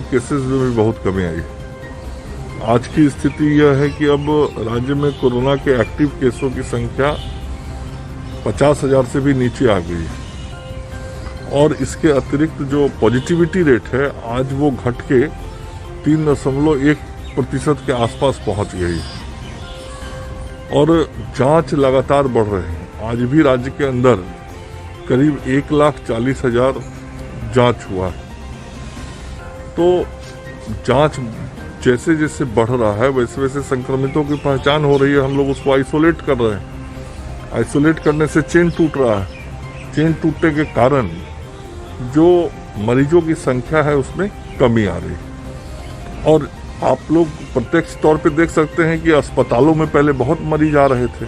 Cases में भी बहुत कमी आई। आज की स्थिति यह है कि अब राज्य में कोरोना के एक्टिव केसों की संख्या 50,000 से भी नीचे आ गई है और इसके अतिरिक्त जो पॉजिटिविटी रेट है आज वो घट के 3.1% के आसपास पहुंच गई और जांच लगातार बढ़ रहे हैं। आज भी राज्य के अंदर करीब 1,40,000 जांच हुआ है। तो जांच जैसे जैसे बढ़ रहा है वैसे वैसे संक्रमितों की पहचान हो रही है। हम लोग उसको आइसोलेट कर रहे हैं। आइसोलेट करने से चेन टूट रहा है। चेन टूटने के कारण जो मरीजों की संख्या है उसमें कमी आ रही है और आप लोग प्रत्यक्ष तौर पे देख सकते हैं कि अस्पतालों में पहले बहुत मरीज आ रहे थे,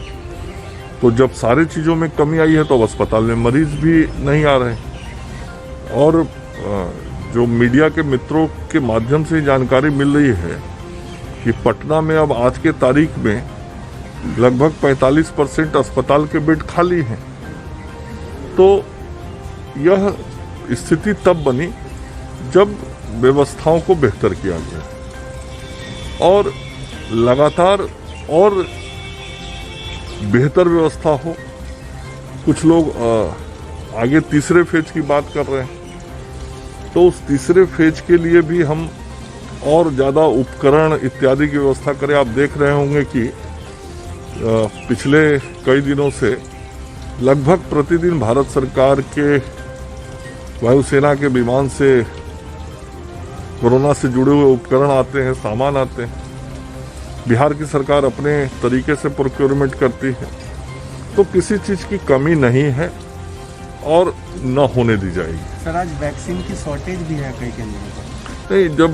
तो जब सारी चीज़ों में कमी आई है तो अब अस्पताल में मरीज भी नहीं आ रहे। और जो मीडिया के मित्रों के माध्यम से जानकारी मिल रही है कि पटना में अब आज के तारीख में लगभग 45% अस्पताल के बेड खाली हैं। तो यह स्थिति तब बनी जब व्यवस्थाओं को बेहतर किया गया और लगातार और बेहतर व्यवस्था हो। कुछ लोग आगे तीसरे फेज की बात कर रहे हैं, तो उस तीसरे फेज के लिए भी हम और ज़्यादा उपकरण इत्यादि की व्यवस्था करें। आप देख रहे होंगे कि पिछले कई दिनों से लगभग प्रतिदिन भारत सरकार के वायुसेना के विमान से कोरोना से जुड़े हुए उपकरण आते हैं, सामान आते हैं। बिहार की सरकार अपने तरीके से प्रोक्योरमेंट करती है, तो किसी चीज़ की कमी नहीं है और न होने दी जाएगी। सर, आज वैक्सीन की शॉर्टेज भी है कई केंद्रों पर। नहीं, जब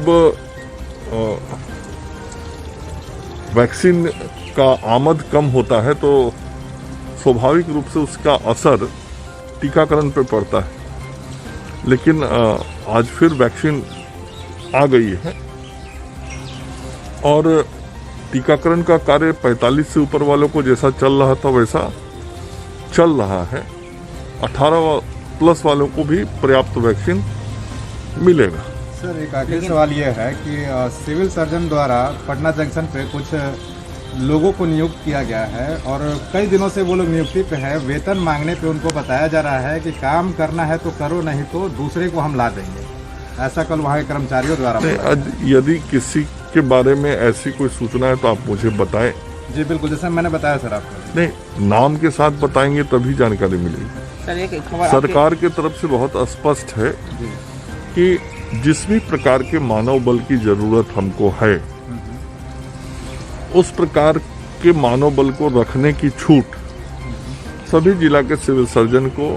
वैक्सीन का आमद कम होता है तो स्वाभाविक रूप से उसका असर टीकाकरण पर पड़ता है। लेकिन आज फिर वैक्सीन आ गई है और टीकाकरण का कार्य 45 से ऊपर वालों को जैसा चल रहा था वैसा चल रहा है। 18 प्लस वालों को भी पर्याप्त वैक्सीन मिलेगा। सर, एक आखिरी सवाल यह है कि सिविल सर्जन द्वारा पटना जंक्शन पे कुछ लोगों को नियुक्त किया गया है और कई दिनों से वो लोग नियुक्ति पे है। वेतन मांगने पे उनको बताया जा रहा है कि काम करना है तो करो, नहीं तो दूसरे को हम ला देंगे। ऐसा कल वहाँ के कर्मचारियों द्वारा यदि किसी के बारे में ऐसी कोई सूचना है तो आप मुझे बताएं। जी बिल्कुल, जैसे मैंने बताया सर आपको। नहीं, नाम के साथ बताएंगे तभी जानकारी मिलेगी। सर, एक खबर सरकार की तरफ से बहुत स्पष्ट है कि जिस भी प्रकार के मानव बल की जरूरत हमको है उस प्रकार के मानव बल को रखने की छूट सभी जिला के सिविल सर्जन को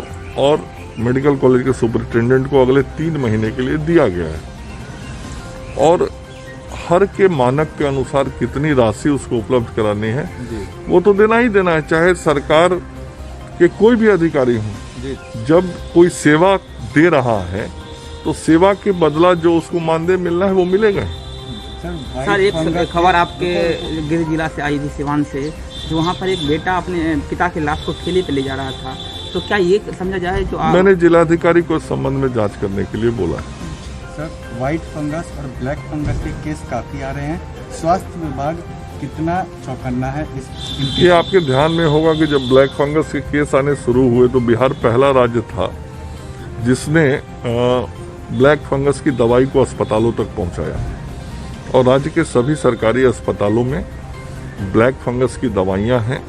और मेडिकल कॉलेज के सुपरिटेंडेंट को अगले 3 महीने के लिए दिया गया है और हर के मानक के अनुसार कितनी राशि उसको उपलब्ध करानी है वो तो देना ही देना है, चाहे सरकार के कोई भी अधिकारी हों। जब कोई सेवा दे रहा है तो सेवा के बदला जो उसको मानदेय मिलना है वो मिलेगा। सर, एक खबर आपके गृह जिला से आई थी, सिवान से, जो वहाँ पर एक बेटा अपने पिता के लाश को ठेले पे ले जा रहा था, तो क्या ये समझा जाए जो मैंने जिलाधिकारी को इस संबंध में जांच करने के लिए बोला है। सर, व्हाइट फंगस और ब्लैक फंगस के केस काफी आ रहे हैं। स्वास्थ्य विभाग कितना चौकन्ना है ये आपके ध्यान में होगा कि जब ब्लैक फंगस के केस आने शुरू हुए तो बिहार पहला राज्य था जिसने ब्लैक फंगस की दवाई को अस्पतालों तक पहुंचाया और राज्य के सभी सरकारी अस्पतालों में ब्लैक फंगस की दवाइयां हैं